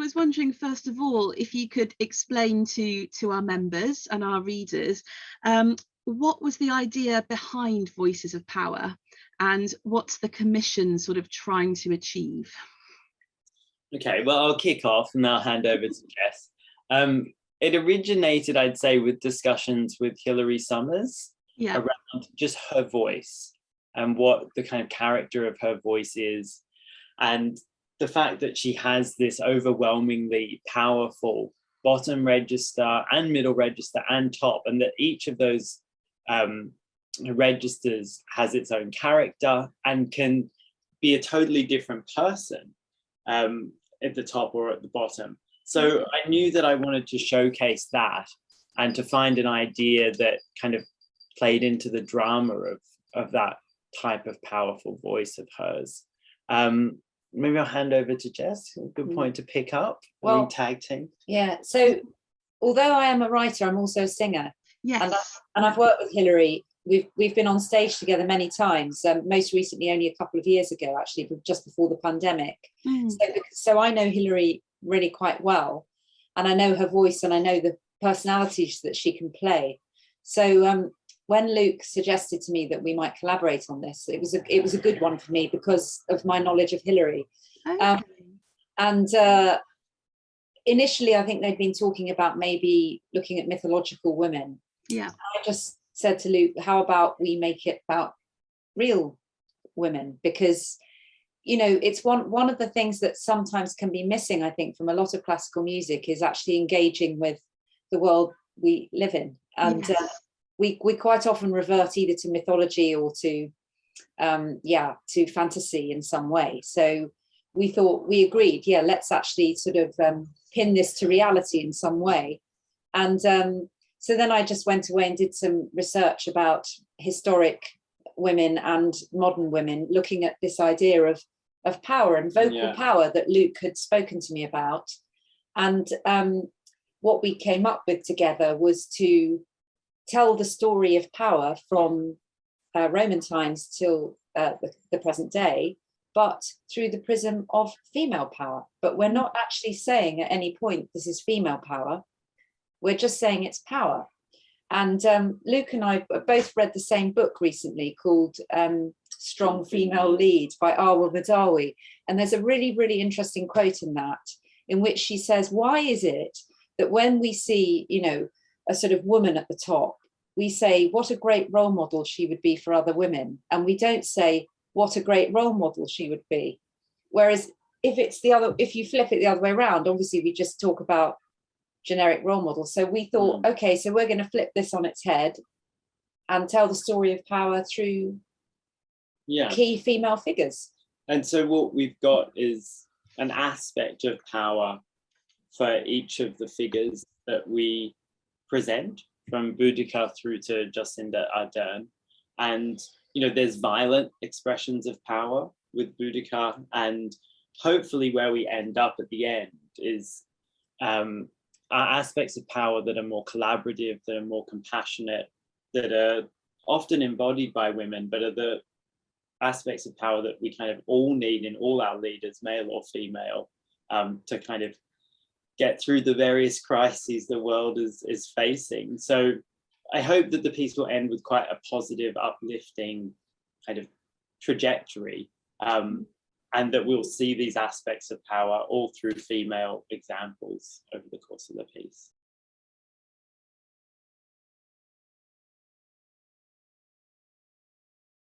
was wondering, first of all, if you could explain to our members and our readers, what was the idea behind Voices of Power, and what's the commission sort of trying to achieve? Okay, well, I'll kick off and I'll hand over to Jess. It originated, I'd say, with discussions with Hilary Summers around just her voice and what the kind of character of her voice is, and the fact that she has this overwhelmingly powerful bottom register and middle register and top, and that each of those registers has its own character and can be a totally different person at the top or at the bottom. So I knew that I wanted to showcase that and to find an idea that kind of played into the drama of that type of powerful voice of hers. Maybe I'll hand over to Jess. Good point to pick up. Well, tag team. Yeah. So although I am a writer, I'm also a singer. Yes. And I've worked with Hilary. We've been on stage together many times. Most recently, only a couple of years ago, actually, just before the pandemic. So I know Hilary really quite well, and I know her voice, and I know the personalities that she can play. So when Luke suggested to me that we might collaborate on this, it was a good one for me because of my knowledge of Hilary. Okay. Initially, I think they'd been talking about maybe looking at mythological women. Yeah. I just said to Luke, how about we make it about real women? Because, you know, it's one of the things that sometimes can be missing, I think, from a lot of classical music is actually engaging with the world we live in. And we quite often revert either to mythology or to fantasy in some way. So we agreed, let's actually sort of pin this to reality in some way. And so then I just went away and did some research about historic women and modern women, looking at this idea of power and vocal power that Luke had spoken to me about. And what we came up with together was to tell the story of power from Roman times till the present day, but through the prism of female power. But we're not actually saying at any point this is female power. We're just saying it's power. And Luke and I both read the same book recently called Strong Female Lead by Arwa Madawi. And there's a really, really interesting quote in that, in which she says, why is it that when we see, you know, a sort of woman at the top, we say, what a great role model she would be for other women. And we don't say, what a great role model she would be. Whereas if you flip it the other way around, obviously we just talk about generic role models. So we thought, okay, so we're going to flip this on its head and tell the story of power through key female figures. And so what we've got is an aspect of power for each of the figures that we present, from Boudica through to Jacinda Ardern. And, you know, there's violent expressions of power with Boudica, and hopefully where we end up at the end is aspects of power that are more collaborative, that are more compassionate, that are often embodied by women, but are the aspects of power that we kind of all need in all our leaders, male or female, to kind of get through the various crises the world is facing. So I hope that the piece will end with quite a positive, uplifting kind of trajectory, and that we'll see these aspects of power all through female examples over the course of the piece.